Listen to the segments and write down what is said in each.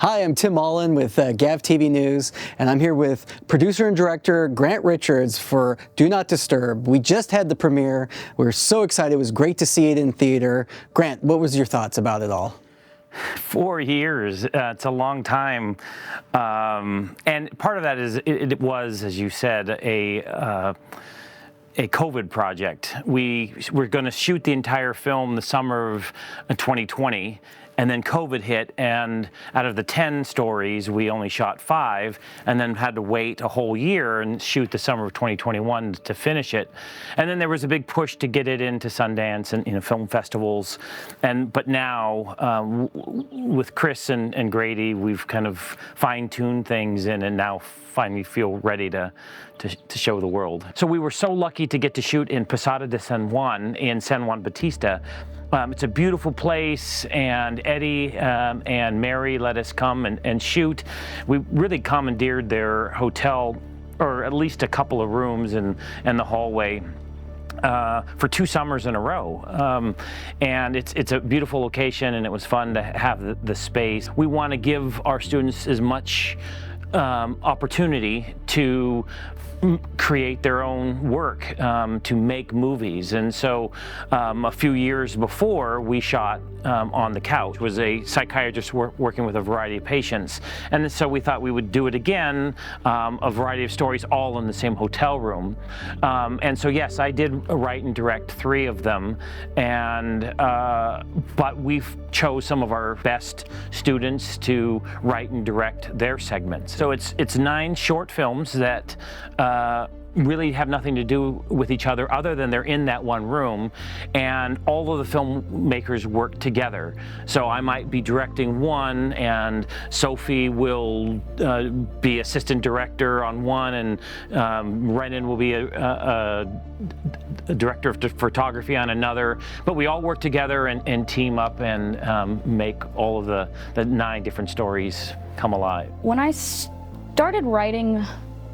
Hi, I'm Tim Ahlin with Gav TV News, and I'm here with producer and director Grant Richards for Do Not Disturb. We just had the premiere. We were so excited. It was great to see it in theater. Grant, what was your thoughts about it all? 4 years, it's a long time. And part of that is it was, as you said, a COVID project. We were going to shoot the entire film the summer of 2020, and then COVID hit, and out of the 10 stories, we only shot 5, and then had to wait a whole year and shoot the summer of 2021 to finish it. And then there was a big push to get it into Sundance and film festivals. But now, with Chris and Grady, we've kind of fine-tuned things and now finally feel ready to show the world. So we were so lucky to get to shoot in Posada de San Juan in San Juan Bautista. It's a beautiful place, and Eddie and Mary let us come and shoot. We really commandeered their hotel, or at least a couple of rooms in the hallway. For 2 summers in a row, and it's a beautiful location, and it was fun to have the space. We want to give our students as much opportunity to create their own work, to make movies. And so a few years before, we shot On the Couch. Was a psychiatrist working with a variety of patients. And so we thought we would do it again, a variety of stories all in the same hotel room. And so yes, I did write and direct 3 of them, but we've chose some of our best students to write and direct their segments. So it's 9 short films that really have nothing to do with each other than they're in that one room, and all of the filmmakers work together. So I might be directing one, and Sophie will be assistant director on one, and Renan will be a director of photography on another. But we all work together and team up and make all of the 9 different stories come alive. When I started writing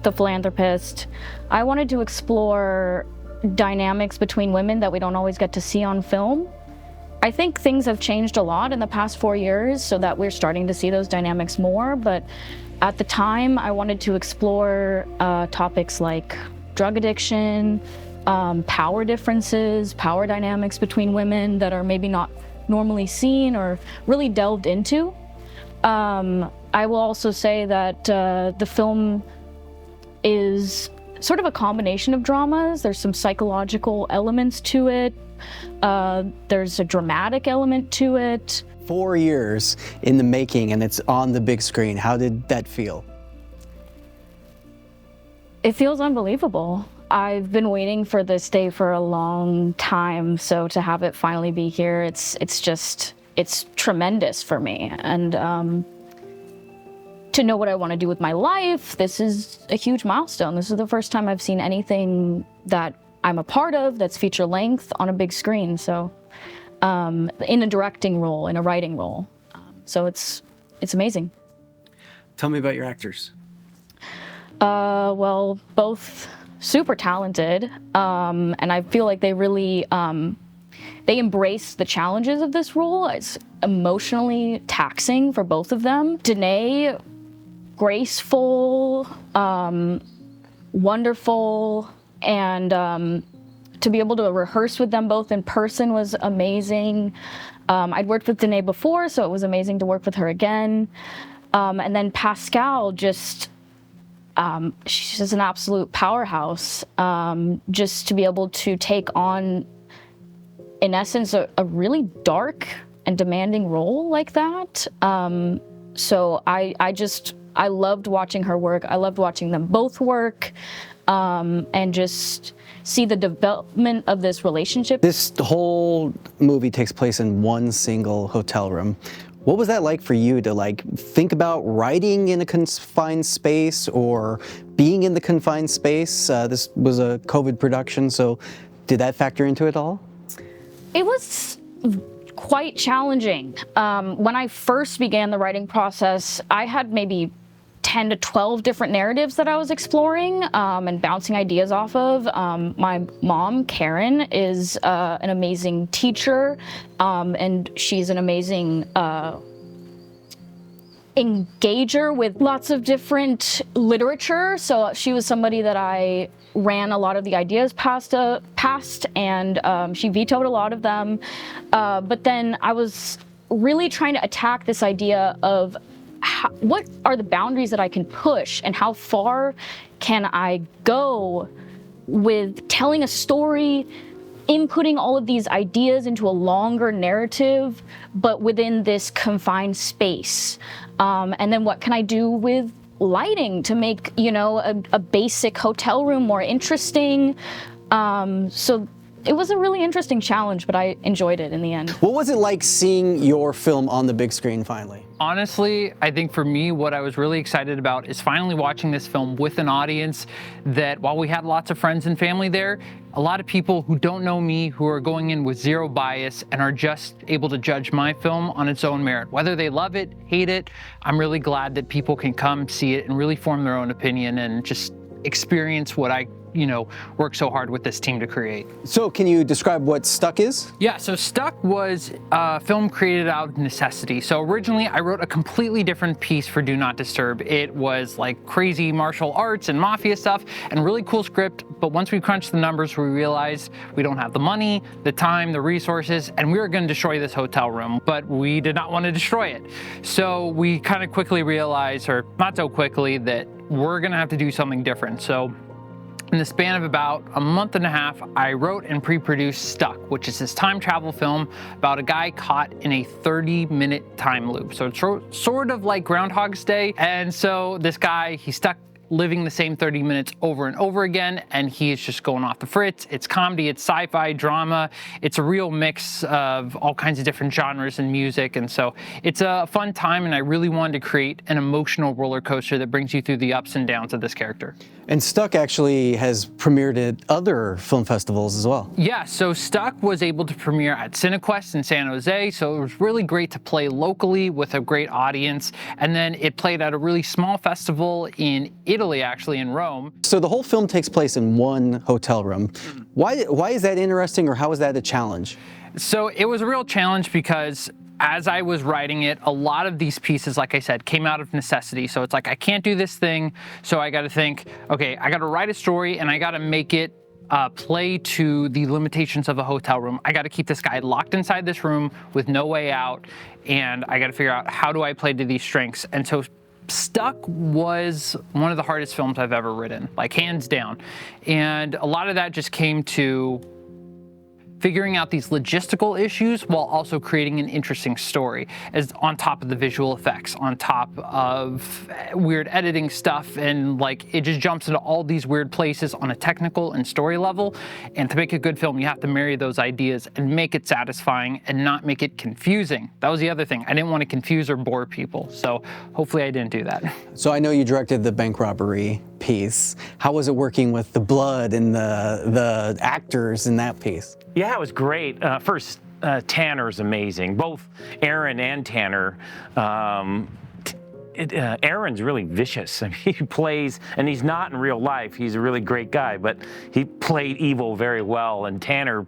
The Philanthropist, I wanted to explore dynamics between women that we don't always get to see on film. I think things have changed a lot in the past 4 years, so that we're starting to see those dynamics more, but at the time I wanted to explore topics like drug addiction, power differences, power dynamics between women that are maybe not normally seen or really delved into. I will also say that the film is sort of a combination of dramas. There's some psychological elements to it. There's a dramatic element to it. 4 years in the making, and it's on the big screen. How did that feel? It feels unbelievable. I've been waiting for this day for a long time, so to have it finally be here, it's tremendous for me. And to know what I want to do with my life, this is a huge milestone. This is the first time I've seen anything that I'm a part of that's feature length on a big screen. So in a directing role, in a writing role. So it's amazing. Tell me about your actors. Well, both super talented, and I feel like they really, they embrace the challenges of this role. It's emotionally taxing for both of them. Danae, graceful, wonderful, and to be able to rehearse with them both in person was amazing. I'd worked with Danae before, so it was amazing to work with her again. And then Pascal, she's just an absolute powerhouse. Just to be able to take on, in essence, a really dark and demanding role like that. So I loved watching her work. I loved watching them both work, and just see the development of this relationship. This whole movie takes place in one single hotel room. What was that like for you to think about writing in a confined space or being in the confined space? This was a COVID production, so did that factor into it all? It was quite challenging. When I first began the writing process, I had maybe 10 to 12 different narratives that I was exploring and bouncing ideas off of. My mom, Karen, is an amazing teacher, and she's an amazing engager with lots of different literature. So she was somebody that I ran a lot of the ideas past, and she vetoed a lot of them. But then I was really trying to attack this idea of what are the boundaries that I can push, and how far can I go with telling a story, inputting all of these ideas into a longer narrative, but within this confined space. And then what can I do with lighting to make, a basic hotel room more interesting? So it was a really interesting challenge, but I enjoyed it in the end. What was it like seeing your film on the big screen finally? Honestly, I think for me, what I was really excited about is finally watching this film with an audience that, while we had lots of friends and family there, a lot of people who don't know me, who are going in with zero bias and are just able to judge my film on its own merit. Whether they love it, hate it, I'm really glad that people can come see it and really form their own opinion and just experience what I worked so hard with this team to create. So can you describe what Stuck is? Yeah, so Stuck was a film created out of necessity. So originally I wrote a completely different piece for Do Not Disturb. It was like crazy martial arts and mafia stuff and really cool script, but once we crunched the numbers, we realized we don't have the money, the time, the resources, and we were gonna destroy this hotel room, but we did not want to destroy it. So we kind of quickly realized, or not so quickly, that we're gonna have to do something different. So in the span of about a month and a half, I wrote and pre-produced Stuck, which is this time travel film about a guy caught in a 30-minute time loop. So it's sort of like Groundhog's Day. And so this guy, he's stuck living the same 30 minutes over and over again, and he is just going off the fritz. It's comedy, it's sci-fi, drama. It's a real mix of all kinds of different genres and music, and so it's a fun time, and I really wanted to create an emotional roller coaster that brings you through the ups and downs of this character. And Stuck actually has premiered at other film festivals as well. Yeah, so Stuck was able to premiere at CineQuest in San Jose, so it was really great to play locally with a great audience, and then it played at a really small festival in Italy, actually, in Rome. So the whole film takes place in one hotel room. Why is that interesting, or how is that a challenge? So it was a real challenge because as I was writing it, a lot of these pieces, like I said, came out of necessity. So it's like, I can't do this thing, so I gotta think, okay, I gotta write a story and I gotta make it play to the limitations of a hotel room. I gotta keep this guy locked inside this room with no way out, and I gotta figure out, how do I play to these strengths? And so Stuck was one of the hardest films I've ever written, like hands down. And a lot of that just came to figuring out these logistical issues while also creating an interesting story, as on top of the visual effects, on top of weird editing stuff, and like it just jumps into all these weird places on a technical and story level. And to make a good film, you have to marry those ideas and make it satisfying and not make it confusing. That was the other thing. I didn't want to confuse or bore people, so hopefully I didn't do that. So I know you directed the bank robbery piece. How was it working with the blood and the actors in that piece? Yeah, it was great. First, Tanner's amazing. Both Aaron and Tanner. Aaron's really vicious. I mean, he plays, and he's not in real life. He's a really great guy, but he played evil very well. And Tanner,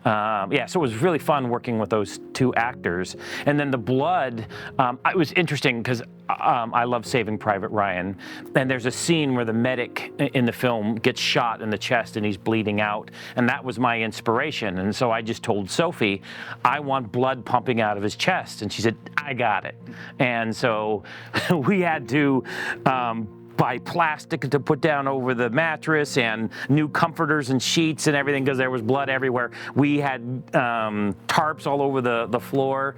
yeah, so it was really fun working with those two actors. And then the blood, it was interesting because I love Saving Private Ryan. And there's a scene where the medic in the film gets shot in the chest and he's bleeding out. And that was my inspiration. And so I just told Sophie, I want blood pumping out of his chest. And she said, I got it. And so we had to buy plastic to put down over the mattress and new comforters and sheets and everything because there was blood everywhere. We had tarps all over the floor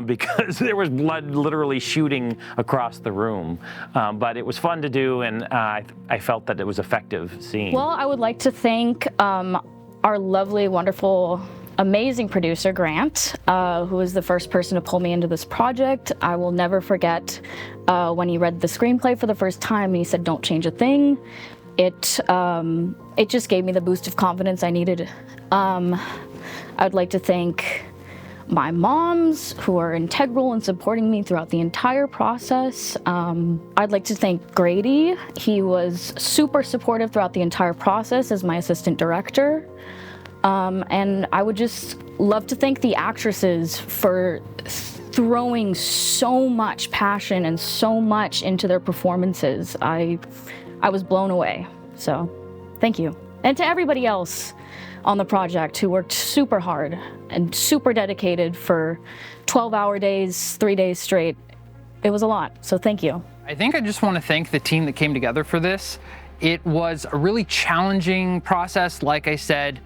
because there was blood literally shooting across the room. But it was fun to do, and I felt that it was effective scene. Well, I would like to thank our lovely, wonderful, amazing producer, Grant, who was the first person to pull me into this project. I will never forget when he read the screenplay for the first time and he said, don't change a thing. It just gave me the boost of confidence I needed. I'd like to thank my moms, who are integral in supporting me throughout the entire process. I'd like to thank Grady. He was super supportive throughout the entire process as my assistant director. And I would just love to thank the actresses for throwing so much passion and so much into their performances. I was blown away. So thank you. And to everybody else on the project who worked super hard and super dedicated for 12-hour days, 3 days straight. It was a lot, so thank you. I think I just want to thank the team that came together for this. It was a really challenging process, like I said,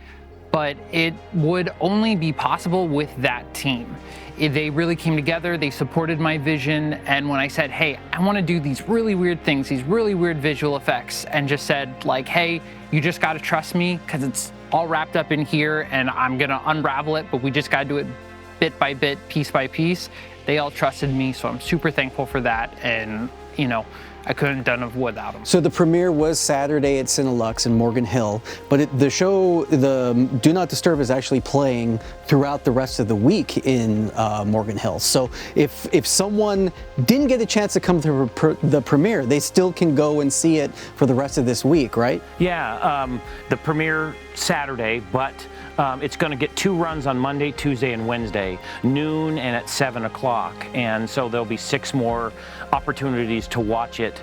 but it would only be possible with that team. They really came together, they supported my vision, and when I said, hey, I want to do these really weird things, these really weird visual effects, and just said like, hey, you just got to trust me because it's all wrapped up in here and I'm going to unravel it, but we just got to do it bit by bit, piece by piece. They all trusted me, so I'm super thankful for that, and you know, I couldn't have done it without them. So the premiere was Saturday at Cinelux in Morgan Hill, but the show, the Do Not Disturb, is actually playing throughout the rest of the week in Morgan Hill. So if someone didn't get a chance to come to the premiere, they still can go and see it for the rest of this week, right? Yeah, the premiere Saturday, but it's going to get 2 runs on Monday, Tuesday, and Wednesday, noon and at 7 o'clock. And so there'll be 6 more opportunities to watch it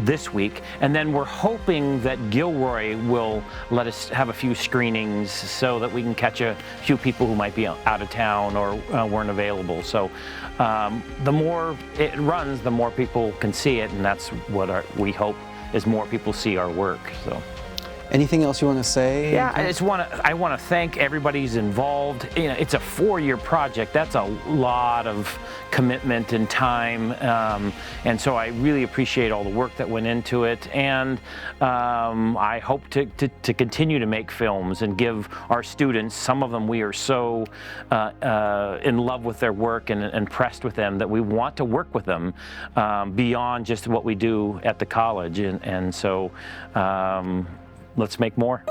this week. And then we're hoping that Gilroy will let us have a few screenings so that we can catch a few people who might be out of town or weren't available. So the more it runs, the more people can see it, and that's what we hope is more people see our work. So. Anything else you want to say? Yeah, I want to thank everybody who's involved. You know, it's a 4-year project. That's a lot of commitment and time, and so I really appreciate all the work that went into it. And I hope to continue to make films and give our students, some of them we are so in love with their work and impressed with them that we want to work with them beyond just what we do at the college, and so. Let's make more.